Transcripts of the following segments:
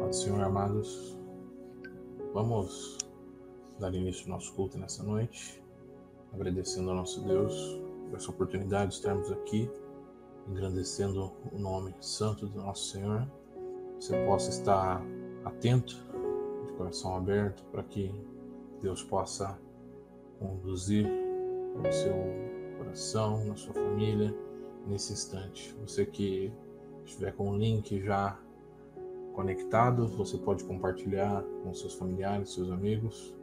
Ó Senhor, amados, vamos dar início ao nosso culto nessa noite, agradecendo ao nosso Deus por essa oportunidade de estarmos aqui, engrandecendo o nome santo do nosso Senhor. Você possa estar atento, de coração aberto, para que Deus possa conduzir o seu coração, na sua família, nesse instante. Você que estiver com o link já conectado, você pode compartilhar com seus familiares, seus amigos,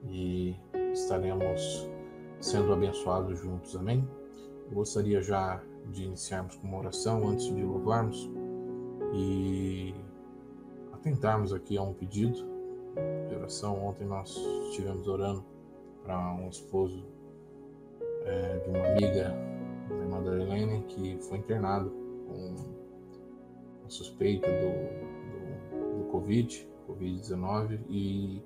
e estaremos sendo abençoados juntos, amém? Eu gostaria já de iniciarmos com uma oração antes de louvarmos e atentarmos aqui a um pedido de oração. Ontem nós estivemos orando para um esposo de uma amiga, a irmã da Helene, que foi internado com a suspeita do Covid-19 e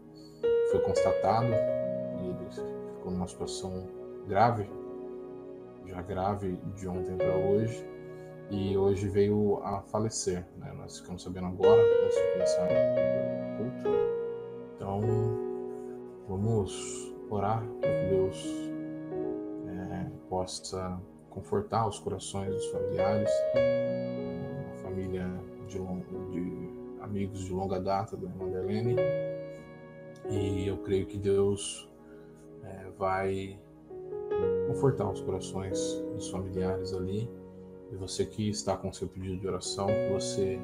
foi constatado, e ele ficou numa situação grave, já grave de ontem para hoje, e hoje veio a falecer, né? Nós ficamos sabendo agora, antes de começar o culto. Então, vamos orar para que Deus possa confortar os corações dos familiares, uma família de amigos de longa data da irmã da Helene, e eu creio que Deus vai confortar os corações dos familiares ali. E você que está com seu pedido de oração, que você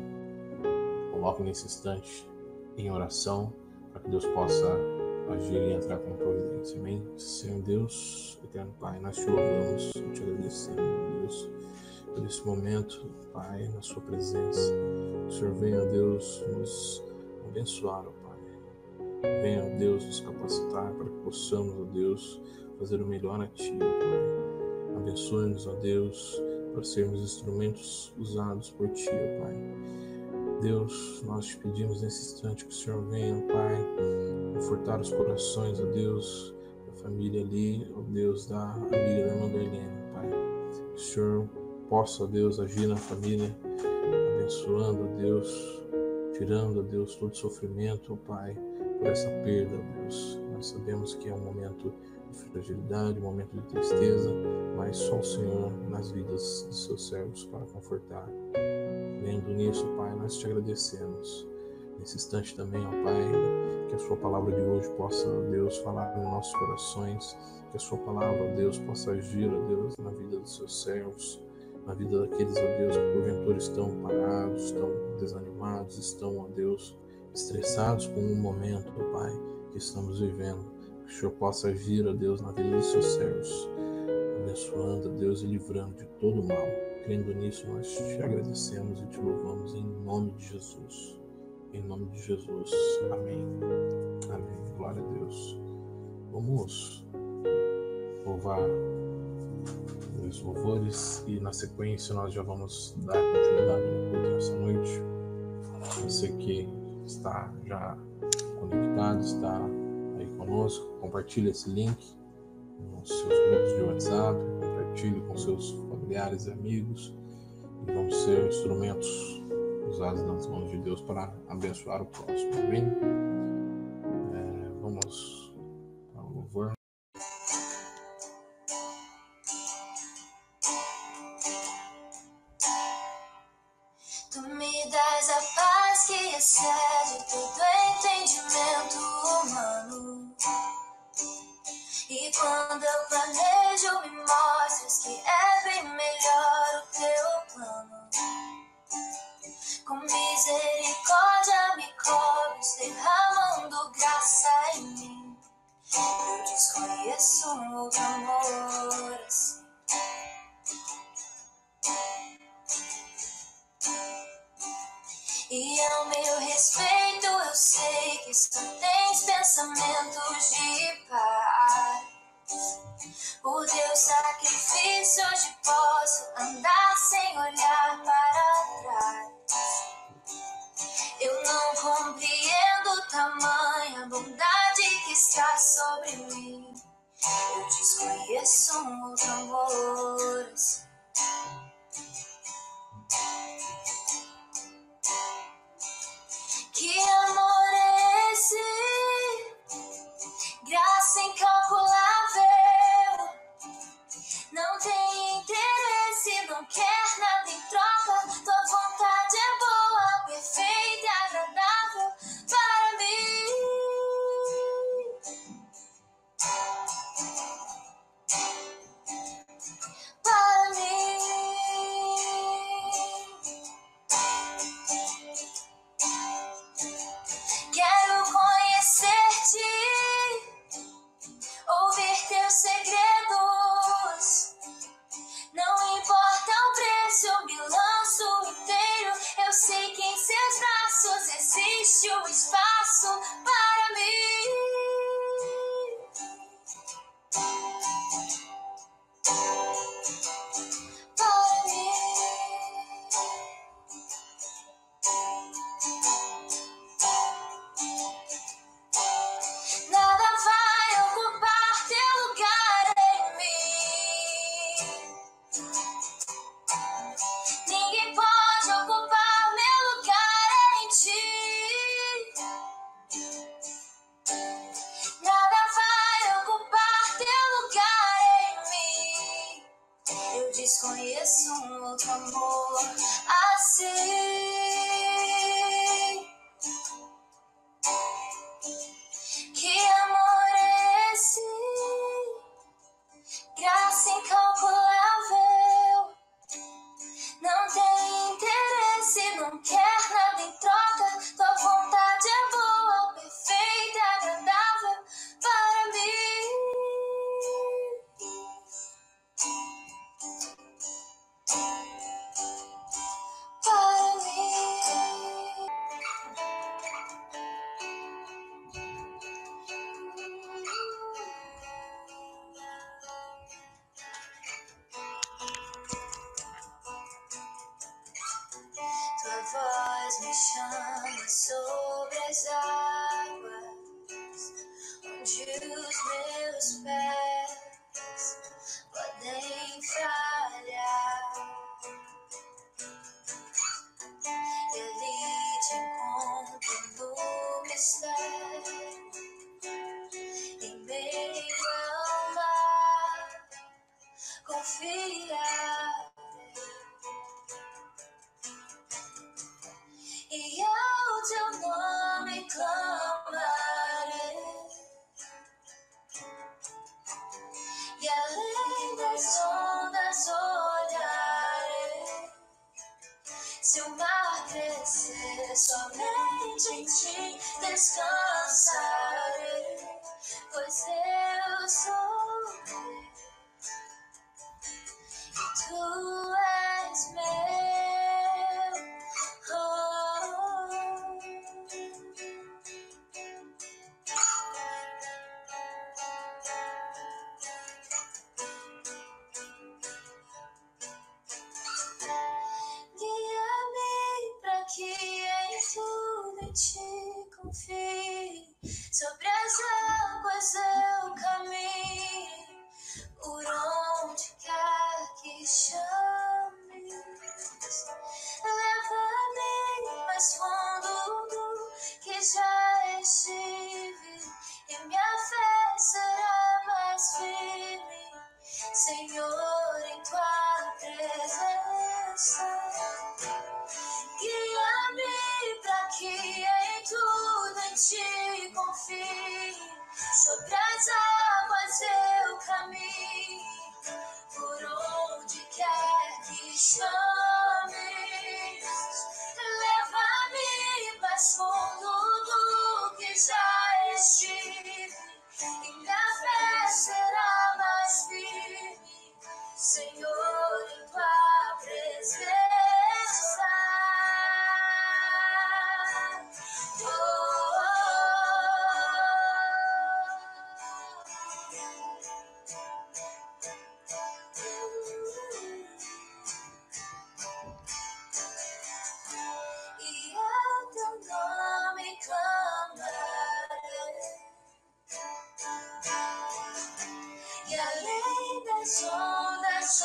coloque nesse instante em oração, para que Deus possa agir e entrar com providência. Amém? Senhor Deus, eterno Pai, nós te louvamos, te agradecemos, Deus, por esse momento, Pai, na sua presença. Que o Senhor venha, Deus, nos abençoar, ó Pai. Venha, ó Deus, nos capacitar para que possamos, ó Deus, fazer o melhor a Ti, ó Pai. Abençoe-nos, ó Deus, para sermos instrumentos usados por Ti, ó Pai. Deus, nós te pedimos nesse instante que o Senhor venha, Pai, confortar os corações, ó Deus, da família ali, ó Deus, da amiga da irmã da Helene, Pai. Que o Senhor possa, ó Deus, agir na família, abençoando, ó Deus, tirando, ó Deus, todo sofrimento, ó Pai, por essa perda, ó Deus. Nós sabemos que é um momento de fragilidade, um momento de tristeza, mas só o Senhor nas vidas de seus servos para confortar. Vendo nisso, Pai, nós te agradecemos. Nesse instante também, ó Pai, que a sua palavra de hoje possa, ó Deus, falar nos nossos corações, que a sua palavra, ó Deus, possa agir, ó Deus, na vida dos seus servos, na vida daqueles, ó Deus, que porventura estão parados, estão desanimados, estão, ó Deus, estressados com o momento, ó Pai, que estamos vivendo. Que o Senhor possa agir, ó Deus, na vida dos seus servos, abençoando, ó Deus, e livrando de todo o mal. Crendo nisso, nós te agradecemos e te louvamos em nome de Jesus. Em nome de Jesus. Amém. Amém. Glória a Deus. Vamos louvar os louvores e na sequência nós já vamos dar continuidade no culto nessa noite. Você que está já conectado, está aí conosco, compartilhe esse link nos seus grupos de WhatsApp, compartilhe com seus familiares e amigos, e vamos ser instrumentos usados nas mãos de Deus para abençoar o próximo. Amém? Vamos ao louvor. Tu me das a paz que excede todo entendimento humano. E quando eu planejo, me mostras que é bem melhor o teu plano. Com misericórdia me cobres, derramando graça em mim. Eu desconheço um outro amor assim. E ao meu respeito eu sei que só tens pensamentos de paz. O teu sacrifício hoje posso andar sem olhar para trás. Eu não compreendo tamanha bondade que está sobre mim. Eu desconheço um outro amor assim. desconheço um outro amor assim. Que amor é esse? Graça incalculável. Não tem interesse, não quer nada em troca. Tua vontade é boa, perfeita, agradável para mim. Para mim. Tua voz me chama sobre as águas, onde os meus pés podem falhar. E ali te encontro no mistério, em meio ao mar, confiar. E ao teu nome clamarei, e além das ondas olharei. Se o mar crescer, somente em ti descansarei, pois eu sou teu e tu és meu. Guia-me para que em tudo te confie, sobre as águas eu caminho, por onde quer que chames. Leva-me mais fundo do que já estive, e minha fé será mais firme, Senhor, em tua presença. Guia-me para que em tudo em ti confie, sobre as águas eu caminho, por onde quer que chames. Leva-me mais fundo do que já estive, e minha fé será mais firme, Senhor, em tua presença. E ao teu nome clamarei, e além das ondas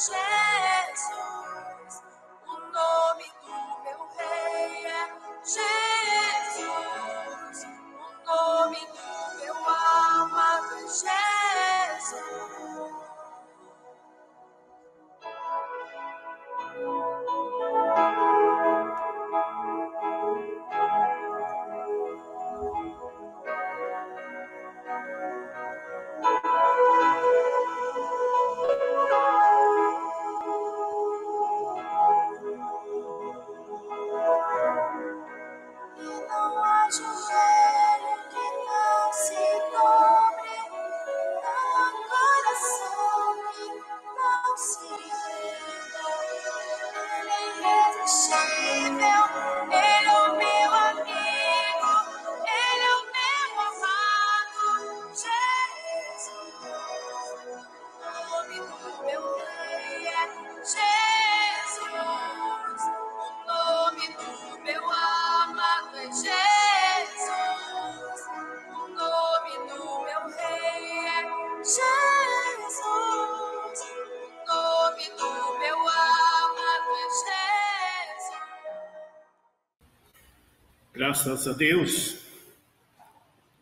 Jesus, o nome do meu rei é Jesus, o nome do meu amado é Jesus. Joelho que não se dobre, não há coração que não se renda. Ele é irresistível, ele é o meu amigo, ele é o meu amado Jesus. O nome do meu rei é Jesus, o nome do meu amado é Jesus. O nome do meu rei é Jesus. O nome do meu amado é Jesus. Graças a Deus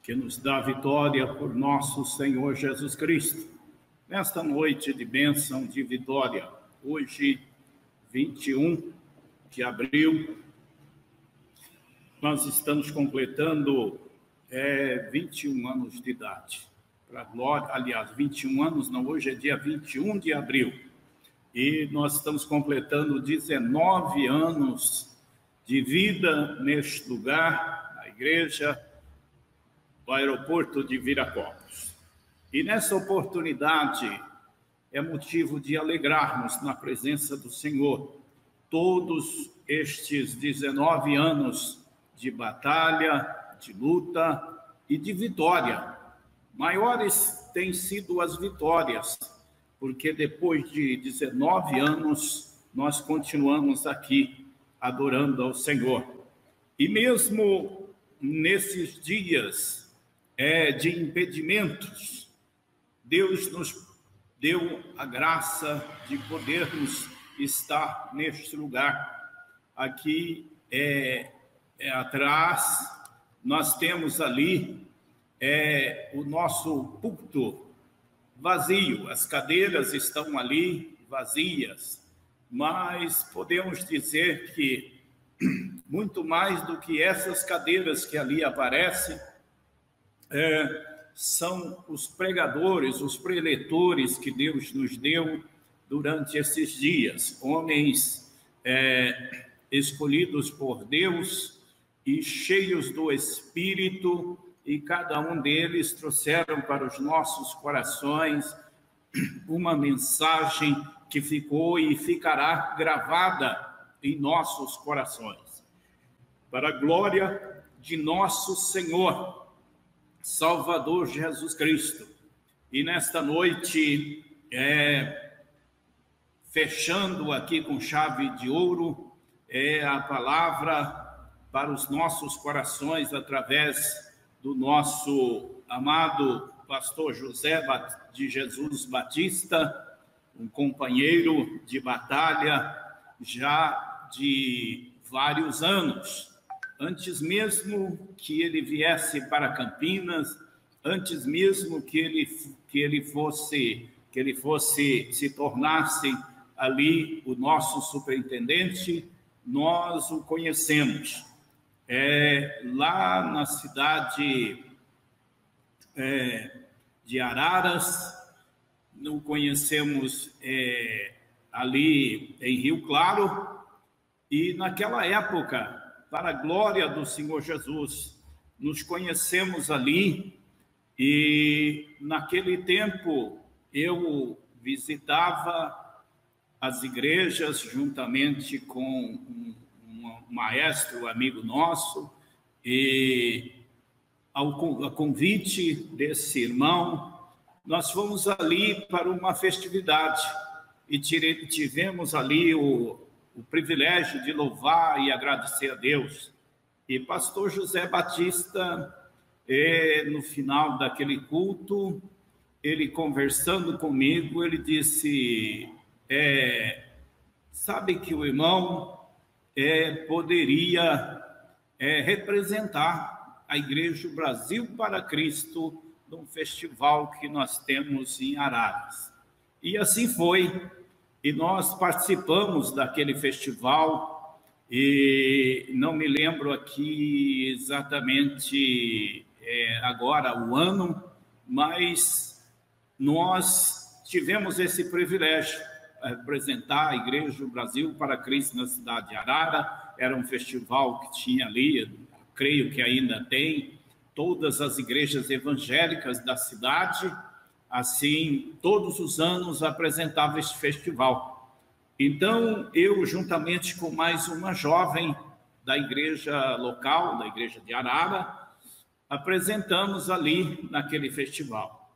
que nos dá vitória por nosso Senhor Jesus Cristo. Nesta noite de bênção, de vitória, hoje, 21 de abril, nós estamos completando 21 anos de idade. Para glória, aliás, 21 anos, não, hoje é dia 21 de abril. E nós estamos completando 19 anos de vida neste lugar, na igreja, do aeroporto de Viracopos. E nessa oportunidade é motivo de alegrarmos na presença do Senhor. Todos estes 19 anos de batalha, de luta e de vitória. Maiores têm sido as vitórias, porque depois de 19 anos nós continuamos aqui adorando ao Senhor. E mesmo nesses dias de impedimentos, Deus nos deu a graça de podermos estar neste lugar. Aqui atrás, nós temos ali o nosso púlpito vazio, as cadeiras estão ali vazias, mas podemos dizer que muito mais do que essas cadeiras que ali aparecem, são os pregadores, os preletores que Deus nos deu durante esses dias, homens escolhidos por Deus e cheios do Espírito, e cada um deles trouxeram para os nossos corações uma mensagem que ficou e ficará gravada em nossos corações. Para a glória de nosso Senhor, Salvador Jesus Cristo. E nesta noite, fechando aqui com chave de ouro, a palavra para os nossos corações através do nosso amado pastor José de Jesus Batista, um companheiro de batalha já de vários anos. Antes mesmo que ele viesse para Campinas, antes mesmo que ele fosse se tornasse ali o nosso superintendente, nós o conhecemos. Lá na cidade de Araras, o conhecemos ali em Rio Claro, e naquela época, para a glória do Senhor Jesus, nos conhecemos ali, e naquele tempo eu visitava as igrejas juntamente com um maestro, amigo nosso, e a convite desse irmão, nós fomos ali para uma festividade e tivemos ali o privilégio de louvar e agradecer a Deus. E pastor José Batista, no final daquele culto, ele conversando comigo, ele disse: sabe que o irmão poderia representar a Igreja Brasil para Cristo num festival que nós temos em Araras. E assim foi, e nós participamos daquele festival, e não me lembro aqui exatamente agora o ano, mas nós tivemos esse privilégio, representar a Igreja Brasil para Cristo na cidade de Arara. Era um festival que tinha ali, creio que ainda tem, todas as igrejas evangélicas da cidade, assim, todos os anos apresentava esse festival. Então, eu, juntamente com mais uma jovem da igreja local, da igreja de Arara, apresentamos ali naquele festival.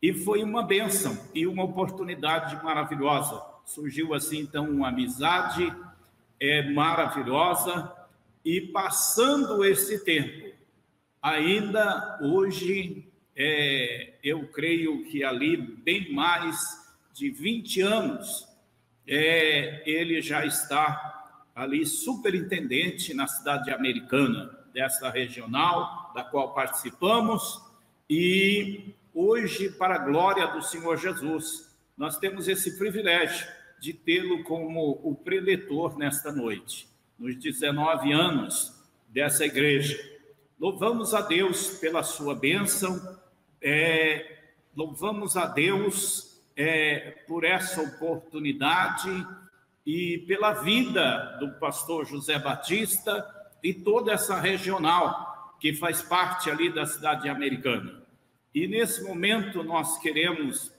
E foi uma bênção e uma oportunidade maravilhosa. Surgiu assim, então, uma amizade maravilhosa. E passando esse tempo, ainda hoje, eu creio que ali, bem mais de 20 anos, ele já está ali superintendente na cidade americana, dessa regional, da qual participamos, e hoje, para a glória do Senhor Jesus, nós temos esse privilégio de tê-lo como o preletor nesta noite, nos 19 anos dessa igreja. Louvamos a Deus pela sua bênção, louvamos a Deus por essa oportunidade e pela vida do pastor José Batista e toda essa regional que faz parte ali da cidade americana. E nesse momento nós queremos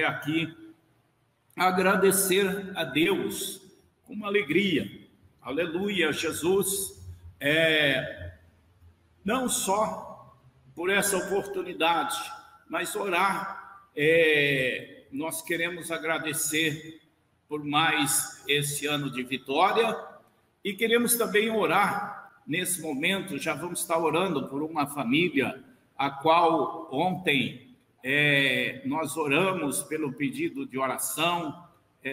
aqui agradecer a Deus com uma alegria. Aleluia, Jesus, não só por essa oportunidade, mas orar. Nós queremos agradecer por mais esse ano de vitória e queremos também orar nesse momento. Já vamos estar orando por uma família a qual ontem nós oramos pelo pedido de oração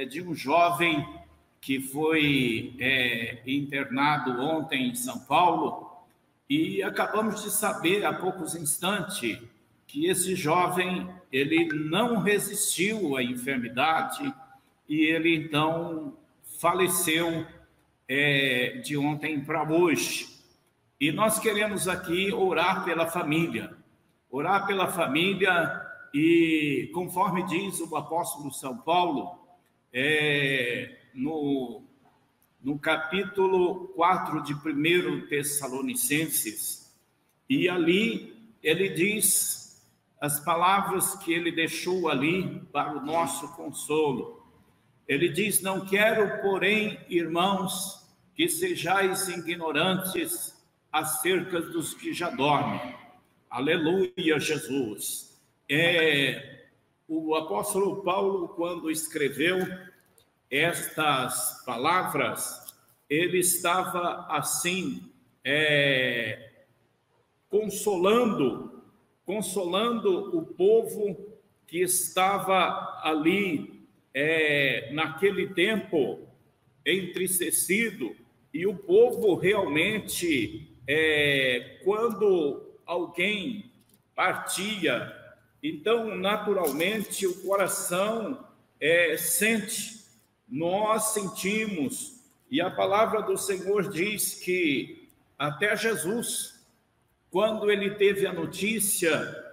de um jovem que foi internado ontem em São Paulo, e acabamos de saber há poucos instantes que esse jovem, ele não resistiu à enfermidade e ele então faleceu de ontem para hoje. E nós queremos aqui orar pela família e conforme diz o apóstolo São Paulo, no capítulo 4 de 1 Tessalonicenses, e ali ele diz as palavras que ele deixou ali para o nosso consolo. Ele diz: não quero, porém, irmãos, que sejais ignorantes acerca dos que já dormem. Aleluia, Jesus. O apóstolo Paulo, quando escreveu estas palavras, ele estava assim, consolando o povo que estava ali, naquele tempo, entristecido, e o povo realmente, quando alguém partia, então, naturalmente, o coração sente. Nós sentimos, e a palavra do Senhor diz que até Jesus, quando ele teve a notícia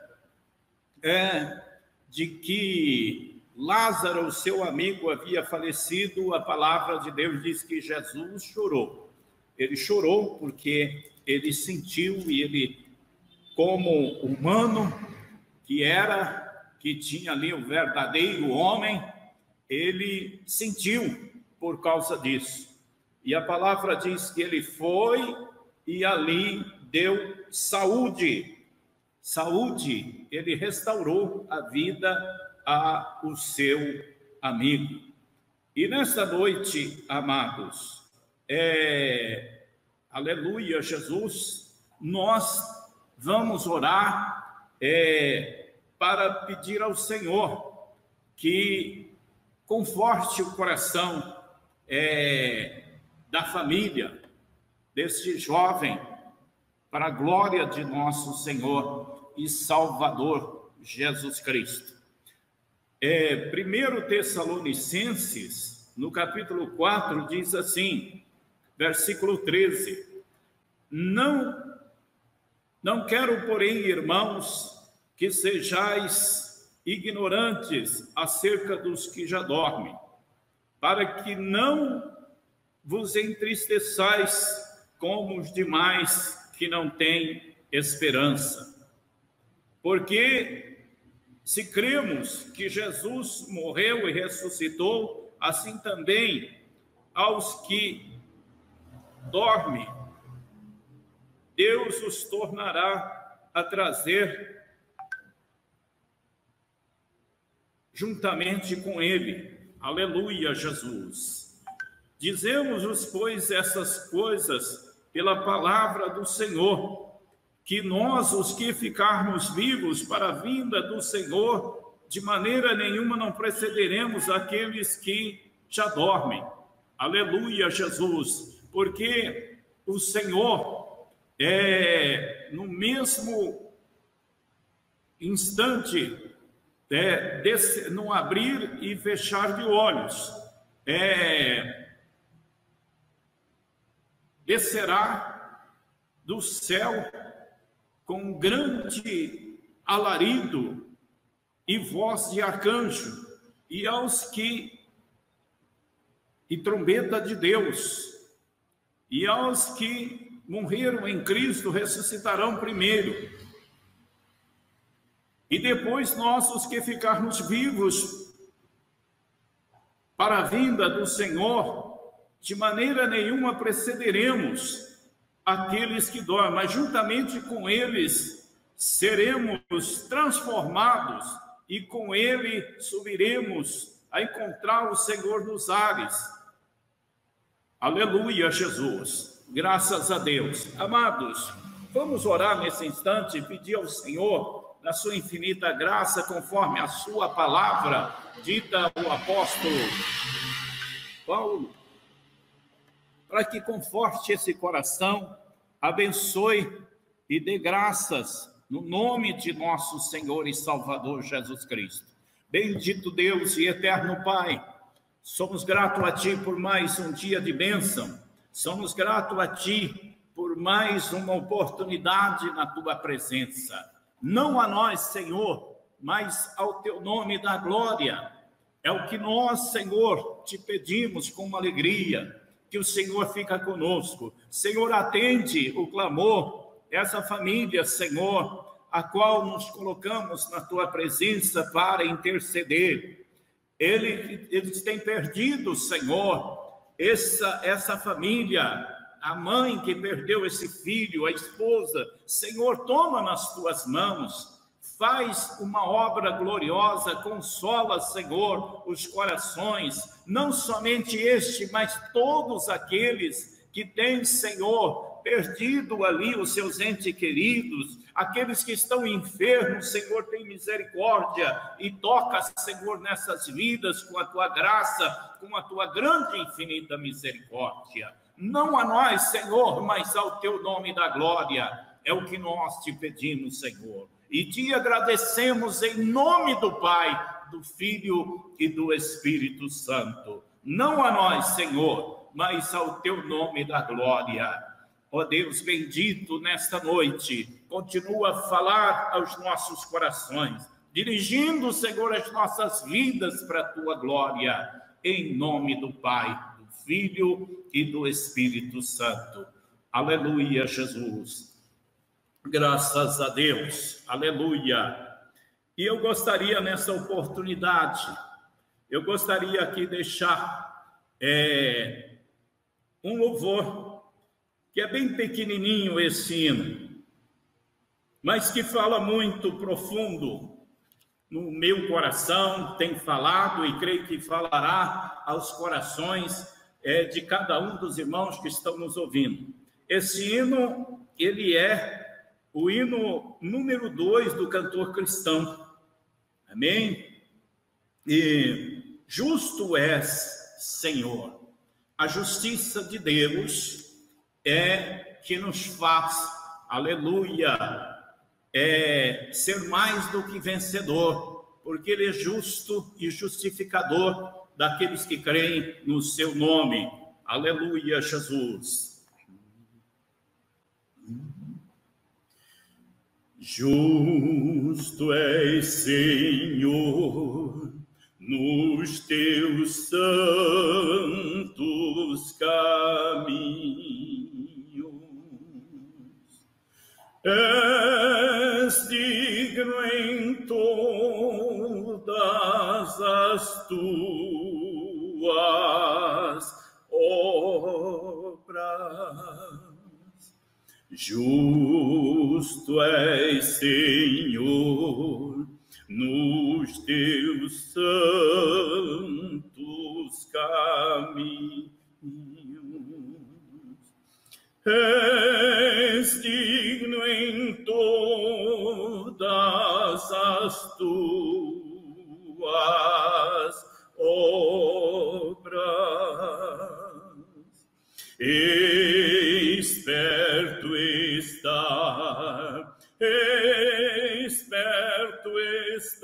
de que Lázaro, seu amigo, havia falecido, a palavra de Deus diz que Jesus chorou. Ele chorou porque ele sentiu, e ele, como humano que tinha ali o verdadeiro homem, ele sentiu por causa disso. E a palavra diz que ele foi e ali deu saúde. Saúde, ele restaurou a vida ao seu amigo. E nesta noite, amados, aleluia, Jesus, nós vamos orar para pedir ao Senhor que conforte o coração da família, deste jovem, para a glória de nosso Senhor e Salvador Jesus Cristo. 1 Tessalonicenses, no capítulo 4, diz assim, versículo 13: Não quero, porém, irmãos, que sejais ignorantes acerca dos que já dormem, para que não vos entristeçais como os demais que não têm esperança. Porque se cremos que Jesus morreu e ressuscitou, assim também aos que dormem, Deus os tornará a trazer juntamente com ele. Aleluia, Jesus. Dizemos-vos, pois, essas coisas pela palavra do Senhor, que nós, os que ficarmos vivos para a vinda do Senhor, de maneira nenhuma não precederemos aqueles que já dormem. Aleluia, Jesus. Porque o Senhor, no mesmo instante, no abrir e fechar de olhos, descerá do céu com grande alarido e voz de arcanjo, e trombeta de Deus, e aos que morreram em Cristo ressuscitarão primeiro. E depois nós, os que ficarmos vivos para a vinda do Senhor, de maneira nenhuma precederemos aqueles que dormem, mas juntamente com eles seremos transformados e com ele subiremos a encontrar o Senhor nos ares. Aleluia, Jesus. Graças a Deus. Amados, vamos orar nesse instante e pedir ao Senhor, na sua infinita graça, conforme a sua palavra, dita o apóstolo Paulo, para que conforte esse coração, abençoe e dê graças no nome de nosso Senhor e Salvador Jesus Cristo. Bendito Deus e eterno Pai, somos gratos a Ti por mais um dia de bênção, somos gratos a Ti por mais uma oportunidade na Tua presença. Não a nós, Senhor, mas ao Teu nome da glória. É o que nós, Senhor, Te pedimos com uma alegria, que o Senhor fica conosco. Senhor, atende o clamor dessa família, Senhor, a qual nos colocamos na Tua presença para interceder. Eles têm perdido, Senhor, essa família, a mãe que perdeu esse filho, a esposa. Senhor, toma nas Tuas mãos, faz uma obra gloriosa, consola, Senhor, os corações, não somente este, mas todos aqueles que têm, Senhor, perdido ali os seus entes queridos, aqueles que estão enfermos. Senhor, tem misericórdia e toca, Senhor, nessas vidas com a Tua graça, com a Tua grande e infinita misericórdia. Não a nós, Senhor, mas ao Teu nome da glória, é o que nós Te pedimos, Senhor. E Te agradecemos em nome do Pai, do Filho e do Espírito Santo. Não a nós, Senhor, mas ao Teu nome da glória. Ó Deus bendito, nesta noite, continua a falar aos nossos corações, dirigindo, Senhor, as nossas vidas para a Tua glória, em nome do Pai, do Filho e do Espírito Santo. Aleluia, Jesus. Graças a Deus, aleluia. E eu gostaria, nessa oportunidade, eu gostaria aqui deixar um louvor, que é bem pequenininho esse hino, mas que fala muito profundo no meu coração, tem falado e creio que falará aos corações de cada um dos irmãos que estão nos ouvindo. Esse hino, ele é o hino número 2 do cantor cristão. Amém? E justo és, Senhor. A justiça de Deus é que nos faz, aleluia, ser mais do que vencedor, porque Ele é justo e justificador daqueles que creem no seu nome. Aleluia, Jesus. Justo és, Senhor, nos teus santos caminhos. És digno em todas as tuas obras. Justo és, Senhor, nos teus santos caminhos. És digno em todas as tuas obras. Esperto está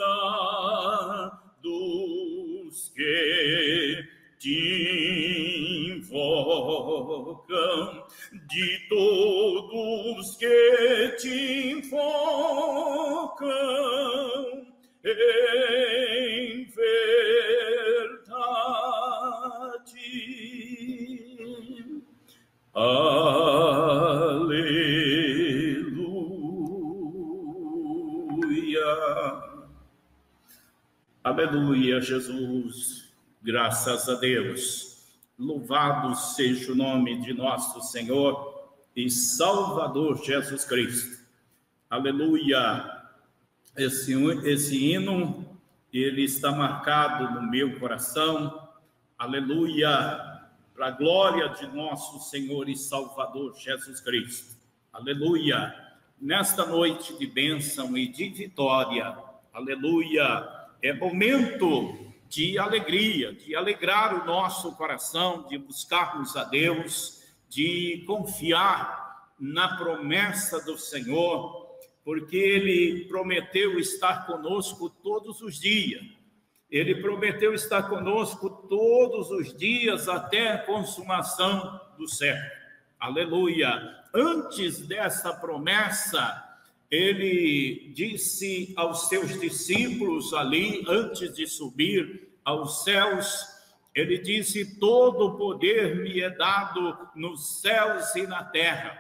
dos que te invocam, de todos que te invocam, em verdade. Aleluia. Aleluia, Jesus. Graças a Deus. Louvado seja o nome de nosso Senhor e Salvador Jesus Cristo. Aleluia. Esse hino, ele está marcado no meu coração. Aleluia. Para a glória de nosso Senhor e Salvador Jesus Cristo. Aleluia. Nesta noite de bênção e de vitória, aleluia, é momento de alegria, de alegrar o nosso coração, de buscarmos a Deus, de confiar na promessa do Senhor, porque Ele prometeu estar conosco todos os dias. Ele prometeu estar conosco todos os dias até a consumação do século. Aleluia. Antes dessa promessa, ele disse aos seus discípulos ali, antes de subir aos céus, ele disse: todo o poder me é dado nos céus e na terra.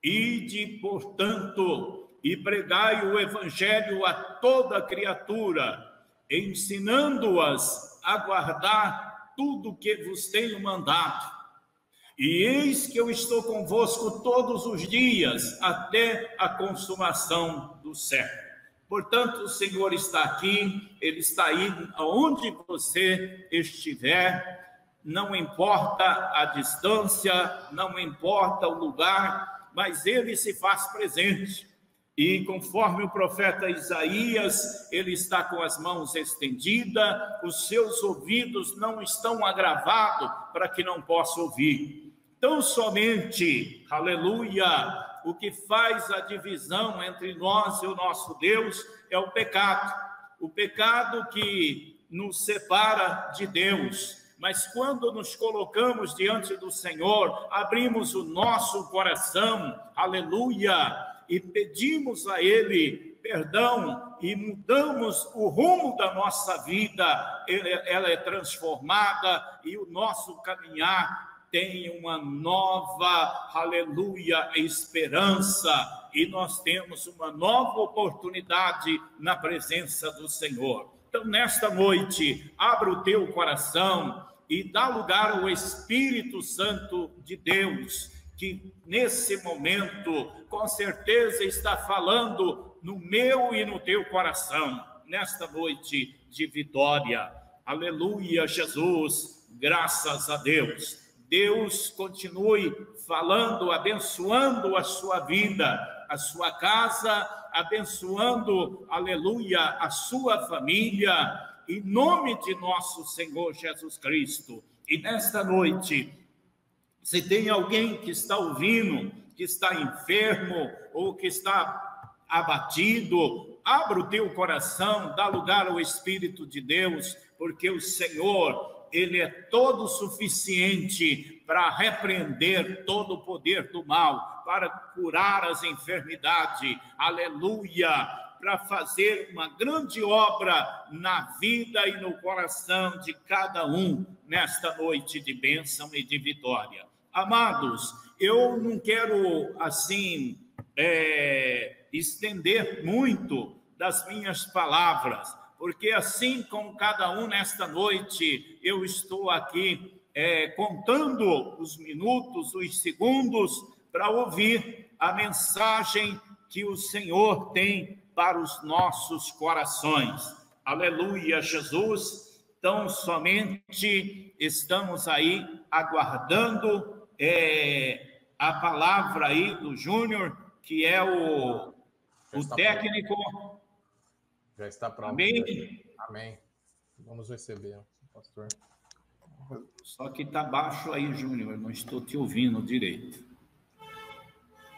Ide, portanto, e pregai o evangelho a toda criatura, ensinando-as a guardar tudo o que vos tenho mandado. E eis que eu estou convosco todos os dias, até a consumação do século. Portanto, o Senhor está aqui, Ele está aí aonde você estiver, não importa a distância, não importa o lugar, mas Ele se faz presente. E conforme o profeta Isaías, ele está com as mãos estendidas, os seus ouvidos não estão agravados para que não possa ouvir. Então somente, aleluia, o que faz a divisão entre nós e o nosso Deus é o pecado que nos separa de Deus. Mas quando nos colocamos diante do Senhor, abrimos o nosso coração, aleluia, e pedimos a Ele perdão e mudamos o rumo da nossa vida, ela é transformada e o nosso caminhar tem uma nova, aleluia, esperança, e nós temos uma nova oportunidade na presença do Senhor. Então, nesta noite, abra o teu coração e dá lugar ao Espírito Santo de Deus, que nesse momento, com certeza, está falando no meu e no teu coração, nesta noite de vitória. Aleluia, Jesus, graças a Deus. Deus continue falando, abençoando a sua vida, a sua casa, abençoando, aleluia, a sua família, em nome de nosso Senhor Jesus Cristo. E nesta noite, se tem alguém que está ouvindo, que está enfermo ou que está abatido, abra o teu coração, dá lugar ao Espírito de Deus, porque o Senhor, Ele é todo suficiente para repreender todo o poder do mal, para curar as enfermidades, aleluia, para fazer uma grande obra na vida e no coração de cada um nesta noite de bênção e de vitória. Amados, eu não quero, assim, estender muito das minhas palavras, porque assim como cada um nesta noite, eu estou aqui contando os minutos, os segundos, para ouvir a mensagem que o Senhor tem para os nossos corações. Aleluia, Jesus. Então, somente estamos aí aguardando a palavra aí do Júnior, que é o técnico. Pronto. Já está pronto. Amém? Amém. Vamos receber, pastor. Só que está baixo aí, Júnior, eu não estou te ouvindo direito.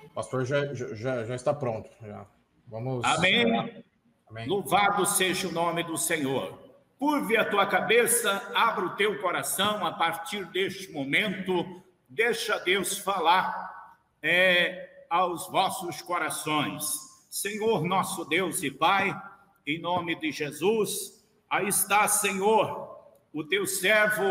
O pastor já está pronto. Já. Vamos. Amém? Amém. Louvado seja o nome do Senhor. Curve a tua cabeça, abra o teu coração a partir deste momento. Deixa Deus falar aos vossos corações. Senhor, nosso Deus e Pai, em nome de Jesus, aí está, Senhor, o teu servo,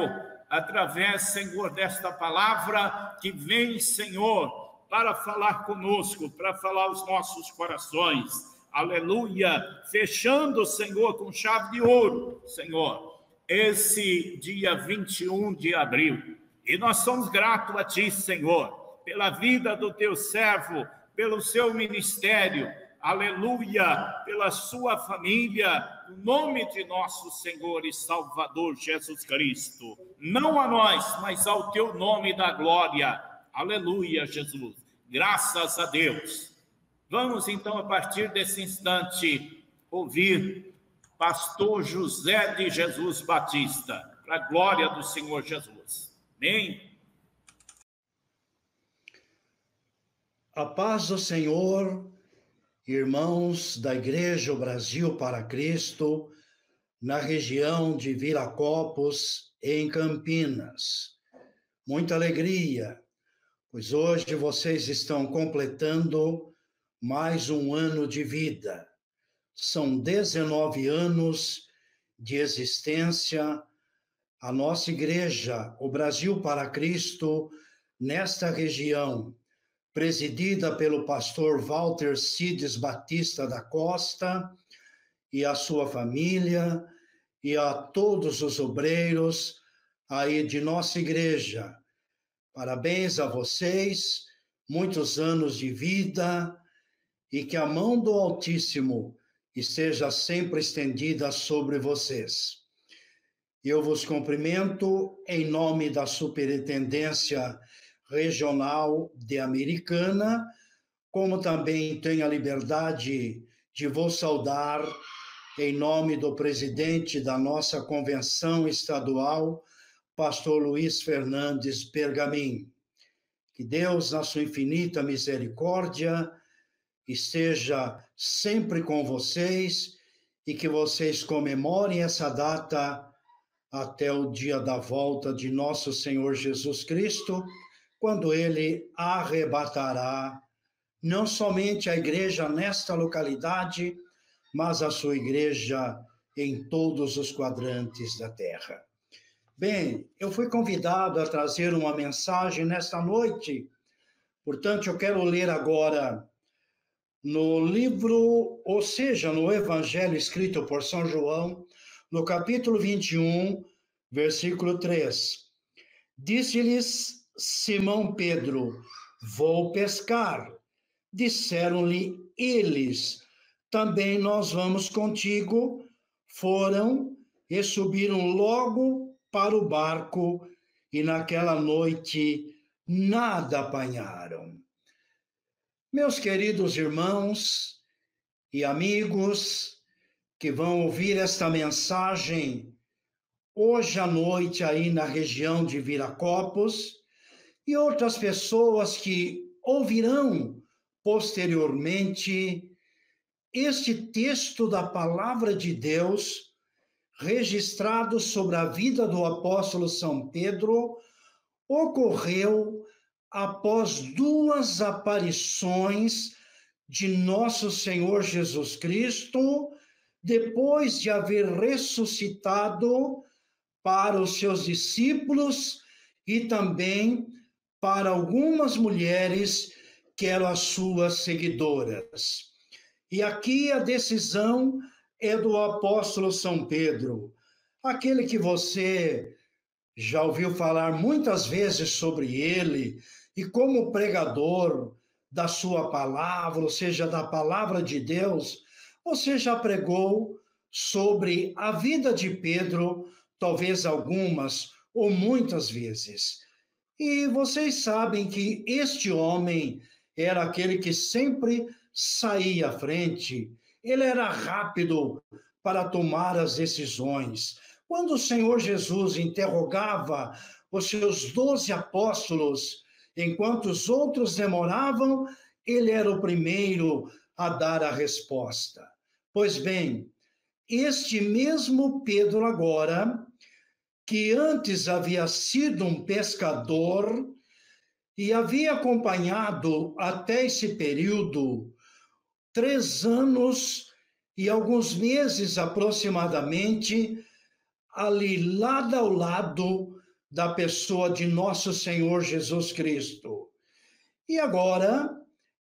através, Senhor, desta palavra que vem, Senhor, para falar conosco, para falar aos nossos corações. Aleluia, fechando, Senhor, com chave de ouro, Senhor, esse dia 21 de abril. E nós somos gratos a Ti, Senhor, pela vida do Teu servo, pelo seu ministério, aleluia, pela sua família, no nome de nosso Senhor e Salvador Jesus Cristo. Não a nós, mas ao Teu nome da glória. Aleluia, Jesus. Graças a Deus. Vamos, então, a partir desse instante, ouvir pastor José de Jesus Batista, para a glória do Senhor Jesus. Amém? A paz do Senhor, irmãos da Igreja Brasil para Cristo, na região de Viracopos, em Campinas. Muita alegria, pois hoje vocês estão completando mais um ano de vida. São 19 anos de existência a nossa igreja, o Brasil para Cristo, nesta região, presidida pelo pastor Walter Cides Batista da Costa e a sua família e a todos os obreiros aí de nossa igreja. Parabéns a vocês, muitos anos de vida e que a mão do Altíssimo esteja sempre estendida sobre vocês. Eu vos cumprimento em nome da Superintendência Regional de Americana, como também tenho a liberdade de vos saudar em nome do presidente da nossa convenção estadual, pastor Luiz Fernandes Pergamin. Que Deus, na sua infinita misericórdia, esteja sempre com vocês e que vocês comemorem essa data até o dia da volta de nosso Senhor Jesus Cristo, quando Ele arrebatará não somente a igreja nesta localidade, mas a sua igreja em todos os quadrantes da terra. Bem, eu fui convidado a trazer uma mensagem nesta noite, portanto, eu quero ler agora no livro, ou seja, no Evangelho escrito por São João, no capítulo 21, versículo 3. Disse-lhes Simão Pedro: vou pescar. Disseram-lhe eles: também nós vamos contigo. Foram e subiram logo para o barco, e naquela noite nada apanharam. Meus queridos irmãos e amigos, que vão ouvir esta mensagem hoje à noite aí na região de Viracopos e outras pessoas que ouvirão posteriormente este texto da palavra de Deus registrado sobre a vida do apóstolo São Pedro ocorreu após 2 aparições de nosso Senhor Jesus Cristo, depois de haver ressuscitado para os seus discípulos e também para algumas mulheres que eram as suas seguidoras. E aqui a decisão é do apóstolo São Pedro, aquele que você já ouviu falar muitas vezes sobre ele, e como pregador da sua palavra, ou seja, da palavra de Deus, você já pregou sobre a vida de Pedro, talvez algumas ou muitas vezes. E vocês sabem que este homem era aquele que sempre saía à frente, ele era rápido para tomar as decisões. Quando o Senhor Jesus interrogava os seus 12 apóstolos, enquanto os outros demoravam, ele era o primeiro a dar a resposta. Pois bem, este mesmo Pedro agora, que antes havia sido um pescador e havia acompanhado até esse período 3 anos e alguns meses aproximadamente, ali lado ao lado da pessoa de nosso Senhor Jesus Cristo. E agora,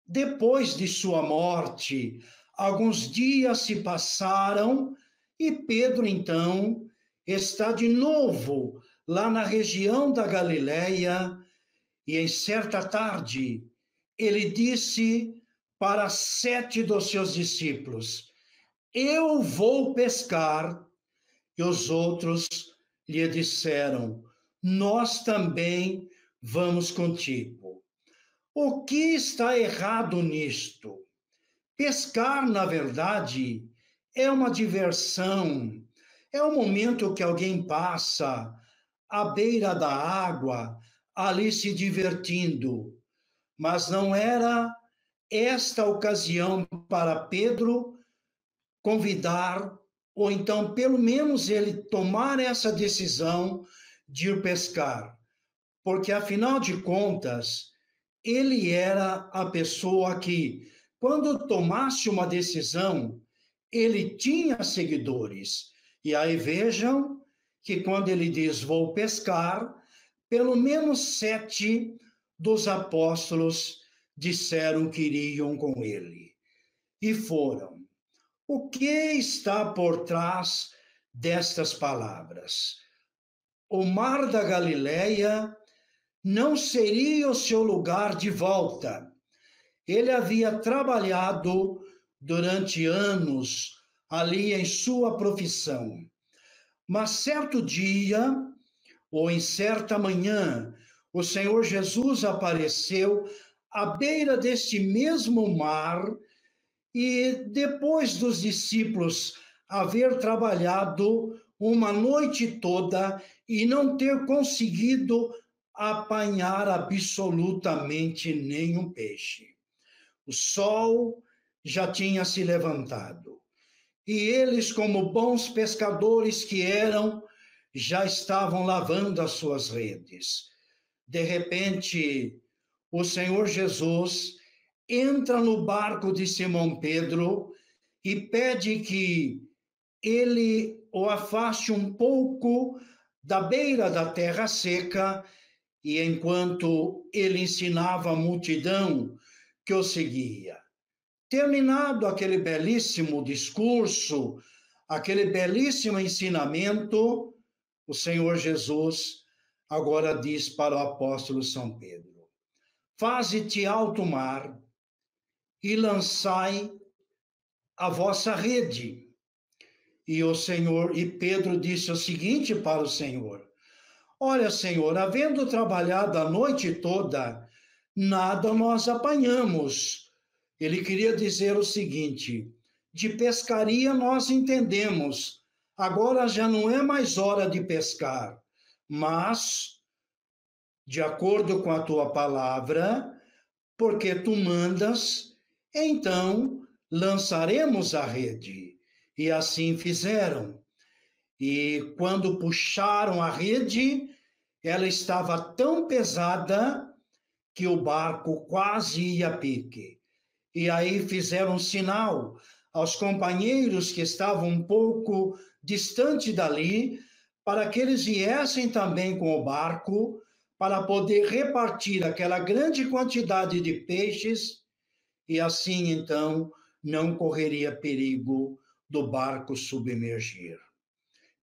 depois de sua morte, alguns dias se passaram e Pedro, então, está de novo lá na região da Galileia e em certa tarde ele disse para 7 dos seus discípulos: eu vou pescar. E os outros lhe disseram: nós também vamos contigo. O que está errado nisto? Pescar, na verdade, é uma diversão, é um momento que alguém passa à beira da água, ali se divertindo. Mas não era esta ocasião para Pedro convidar, ou então, pelo menos, ele tomar essa decisão de ir pescar. Porque, afinal de contas, ele era a pessoa que, quando tomasse uma decisão, ele tinha seguidores. E aí vejam que quando ele diz vou pescar, pelo menos 7 dos apóstolos disseram que iriam com ele. E foram. O que está por trás destas palavras? O mar da Galileia não seria o seu lugar de volta. Ele havia trabalhado durante anos ali em sua profissão. Mas certo dia, ou em certa manhã, o Senhor Jesus apareceu à beira deste mesmo mar e depois dos discípulos haver trabalhado uma noite toda e não ter conseguido apanhar absolutamente nenhum peixe. O sol já tinha se levantado e eles, como bons pescadores que eram, já estavam lavando as suas redes. De repente, o Senhor Jesus entra no barco de Simão Pedro e pede que ele o afaste um pouco da beira da terra seca, e enquanto ele ensinava a multidão que o seguia. Terminado aquele belíssimo discurso, aquele belíssimo ensinamento, o Senhor Jesus agora diz para o apóstolo São Pedro: faze-te alto mar e lançai a vossa rede. E Pedro disse o seguinte para o Senhor: olha, Senhor, havendo trabalhado a noite toda, nada nós apanhamos. Ele queria dizer o seguinte: de pescaria nós entendemos. Agora já não é mais hora de pescar, mas, de acordo com a tua palavra, porque tu mandas, então lançaremos a rede. E assim fizeram. E quando puxaram a rede, ela estava tão pesada que o barco quase ia a pique. E aí fizeram um sinal aos companheiros que estavam um pouco distante dali, para que eles viessem também com o barco, para poder repartir aquela grande quantidade de peixes, e assim, então, não correria perigo do barco submergir.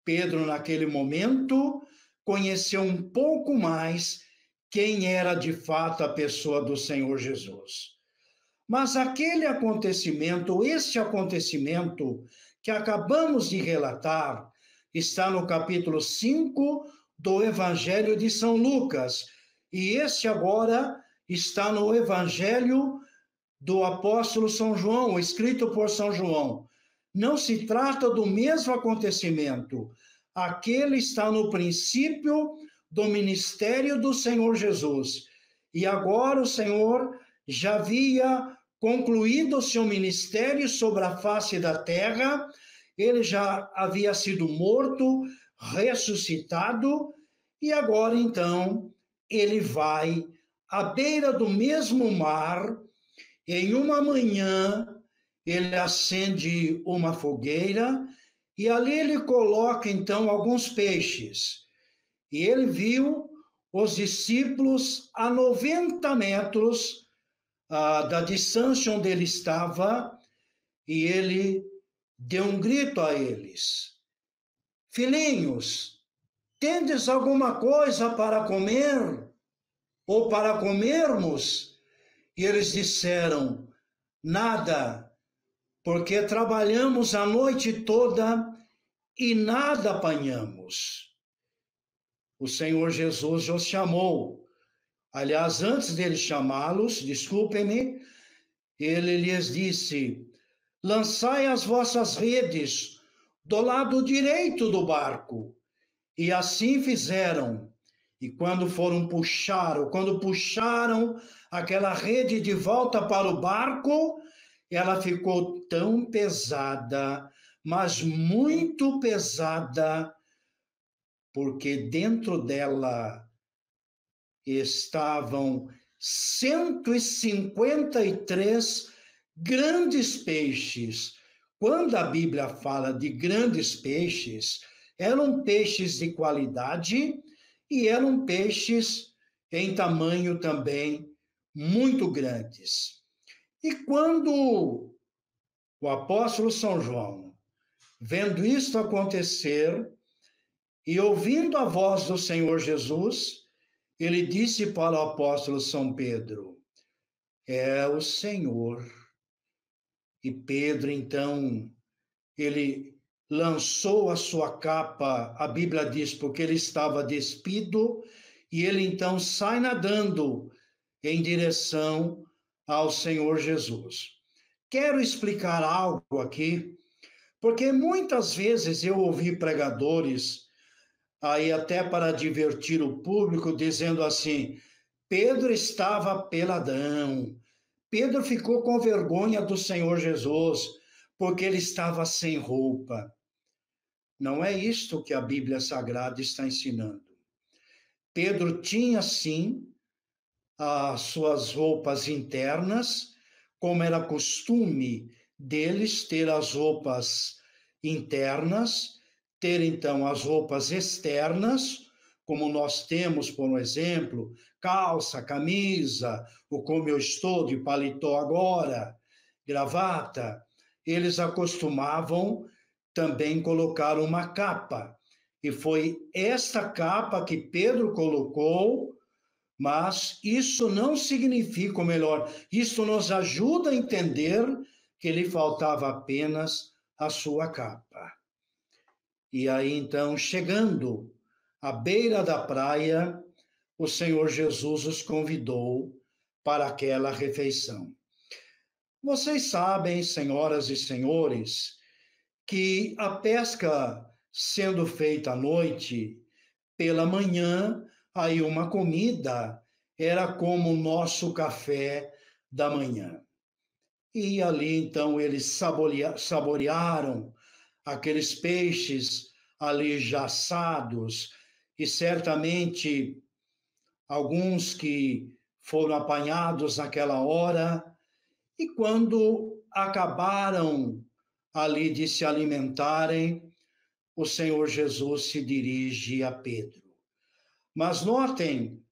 Pedro, naquele momento, conheceu um pouco mais quem era de fato a pessoa do Senhor Jesus. Mas aquele acontecimento, este acontecimento que acabamos de relatar, está no capítulo 5 do Evangelho de São Lucas. E este agora está no Evangelho do apóstolo São João, escrito por São João. Não se trata do mesmo acontecimento. Aquele está no princípio do ministério do Senhor Jesus. E agora o Senhor já havia concluído o seu ministério sobre a face da terra, ele já havia sido morto, ressuscitado, e agora então ele vai à beira do mesmo mar. Em uma manhã, ele acende uma fogueira e ali ele coloca então alguns peixes. E ele viu os discípulos a 90 metros da distância onde ele estava, e ele deu um grito a eles: filhinhos, tendes alguma coisa para comer? Ou para comermos? E eles disseram: nada, porque trabalhamos a noite toda e nada apanhamos. O Senhor Jesus os chamou. Aliás, antes dele chamá-los, desculpem-me, ele lhes disse: lançai as vossas redes do lado direito do barco. E assim fizeram. E quando puxaram aquela rede de volta para o barco, ela ficou tão pesada, mas muito pesada, porque dentro dela estavam 153 grandes peixes. Quando a Bíblia fala de grandes peixes, eram peixes de qualidade e eram peixes em tamanho também muito grandes. E quando o apóstolo São João, vendo isto acontecer e ouvindo a voz do Senhor Jesus, ele disse para o apóstolo São Pedro: é o Senhor. E Pedro, então, ele lançou a sua capa, a Bíblia diz, porque ele estava despido, e ele então sai nadando em direção ao Senhor Jesus. Quero explicar algo aqui, porque muitas vezes eu ouvi pregadores, aí até para divertir o público, dizendo assim: Pedro estava peladão, Pedro ficou com vergonha do Senhor Jesus, porque ele estava sem roupa. Não é isto que a Bíblia Sagrada está ensinando. Pedro tinha, sim, as suas roupas internas, como era costume deles ter as roupas internas, ter então as roupas externas, como nós temos, por exemplo, calça, camisa, ou como eu estou de paletó agora, gravata. Eles acostumavam também colocar uma capa. E foi esta capa que Pedro colocou, mas isso não significa, ou melhor, isso nos ajuda a entender que lhe faltava apenas a sua capa. E aí, então, chegando à beira da praia, o Senhor Jesus os convidou para aquela refeição. Vocês sabem, senhoras e senhores, que a pesca sendo feita à noite, pela manhã, aí uma comida era como o nosso café da manhã. E ali, então, eles saborearam aqueles peixes ali já assados, e certamente alguns que foram apanhados naquela hora, e quando acabaram ali de se alimentarem, o Senhor Jesus se dirige a Pedro. Mas notem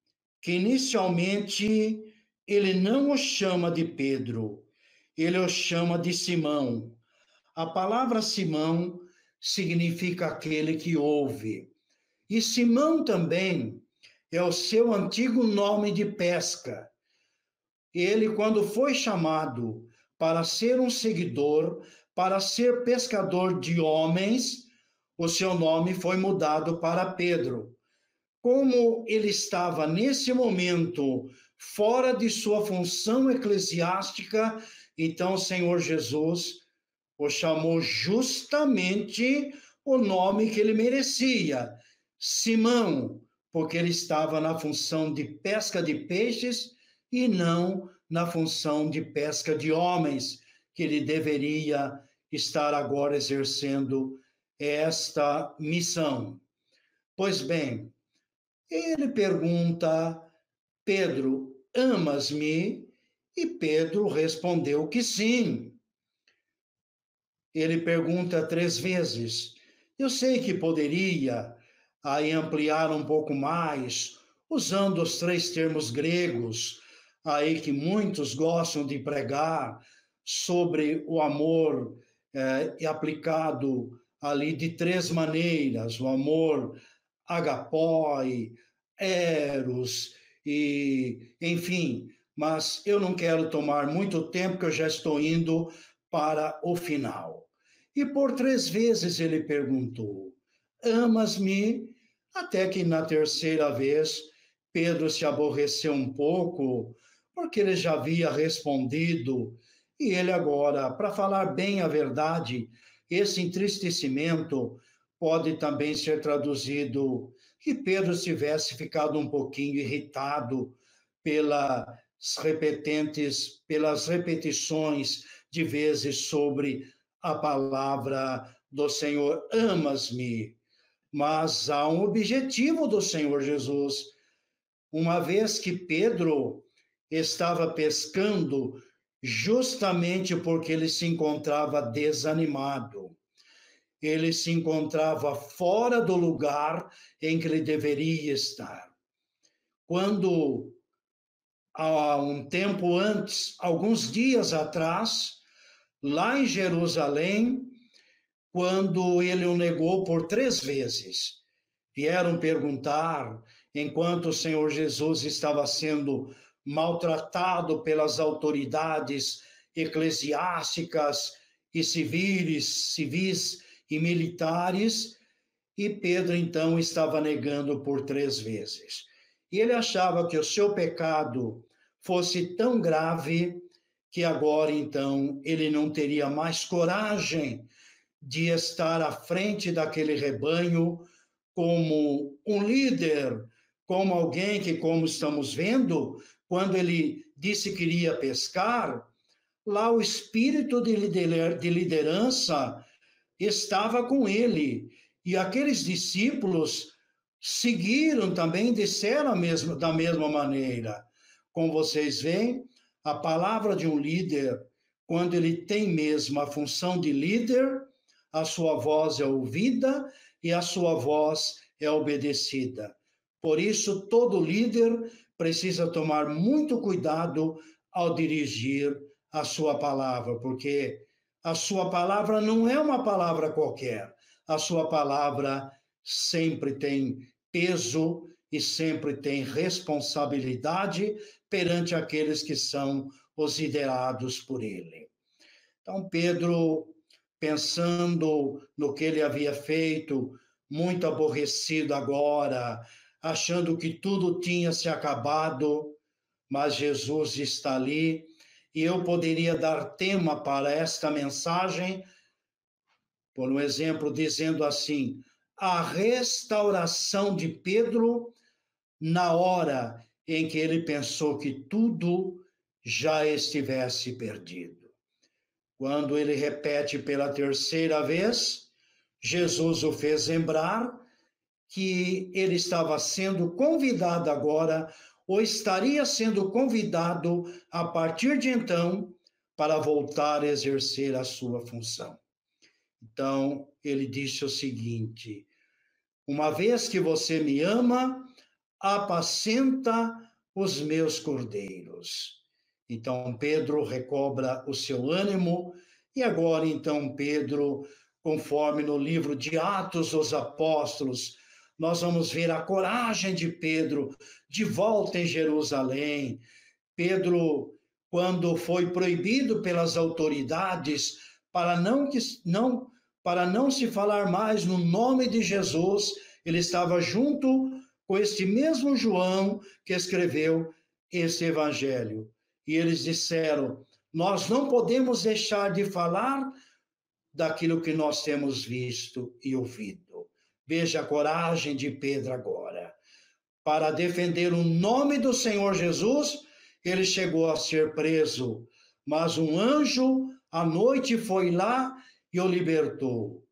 que inicialmente ele não o chama de Pedro, ele o chama de Simão. A palavra Simão significa aquele que ouve. E Simão também é o seu antigo nome de pesca. Ele, quando foi chamado para ser um seguidor, para ser pescador de homens, o seu nome foi mudado para Pedro. Como ele estava nesse momento fora de sua função eclesiástica, então o Senhor Jesus o chamou justamente o nome que ele merecia, Simão, porque ele estava na função de pesca de peixes e não na função de pesca de homens, que ele deveria estar agora exercendo esta missão. Pois bem, ele pergunta, Pedro, amas-me? E Pedro respondeu que sim. Ele pergunta 3 vezes. Eu sei que poderia aí ampliar um pouco mais, usando os 3 termos gregos, aí que muitos gostam de pregar sobre o amor aplicado ali de 3 maneiras, o amor agapoi, eros, e enfim, mas eu não quero tomar muito tempo, que eu já estou indo para o final. E por 3 vezes ele perguntou, amas-me? Até que na terceira vez, Pedro se aborreceu um pouco, porque ele já havia respondido, e ele agora, para falar bem a verdade, esse entristecimento pode também ser traduzido que Pedro tivesse ficado um pouquinho irritado pelas repetições de vezes sobre a palavra do Senhor, amas-me. Mas há um objetivo do Senhor Jesus. Uma vez que Pedro estava pescando justamente porque ele se encontrava desanimado. Ele se encontrava fora do lugar em que ele deveria estar. Quando, há um tempo antes, alguns dias atrás, lá em Jerusalém, quando ele o negou por 3 vezes, vieram perguntar, enquanto o Senhor Jesus estava sendo maltratado pelas autoridades eclesiásticas e civis e militares, e Pedro então estava negando por 3 vezes. E ele achava que o seu pecado fosse tão grave que agora então ele não teria mais coragem de estar à frente daquele rebanho como um líder, como alguém que, como estamos vendo, quando ele disse que iria pescar, lá o espírito de liderança estava com ele. E aqueles discípulos seguiram também, disseram da mesma maneira. Como vocês veem, a palavra de um líder, quando ele tem mesmo a função de líder, a sua voz é ouvida e a sua voz é obedecida. Por isso, todo líder precisa tomar muito cuidado ao dirigir a sua palavra, porque a sua palavra não é uma palavra qualquer. A sua palavra sempre tem peso e sempre tem responsabilidade perante aqueles que são os liderados por ele. Então, Pedro, pensando no que ele havia feito, muito aborrecido agora, achando que tudo tinha se acabado, mas Jesus está ali e eu poderia dar tema para esta mensagem, por um exemplo, dizendo assim: a restauração de Pedro na hora em que ele pensou que tudo já estivesse perdido. Quando ele repete pela terceira vez, Jesus o fez lembrar que ele estava sendo convidado agora, ou estaria sendo convidado a partir de então, para voltar a exercer a sua função. Então, ele disse o seguinte: uma vez que você me ama, apacenta os meus cordeiros. Então, Pedro recobra o seu ânimo, e agora, então, Pedro, conforme no livro de Atos dos Apóstolos, nós vamos ver a coragem de Pedro de volta em Jerusalém. Pedro, quando foi proibido pelas autoridades para não se falar mais no nome de Jesus, ele estava junto com este mesmo João que escreveu esse evangelho. E eles disseram: nós não podemos deixar de falar daquilo que nós temos visto e ouvido. Veja a coragem de Pedro agora. Para defender o nome do Senhor Jesus, ele chegou a ser preso, mas um anjo à noite foi lá e o libertou.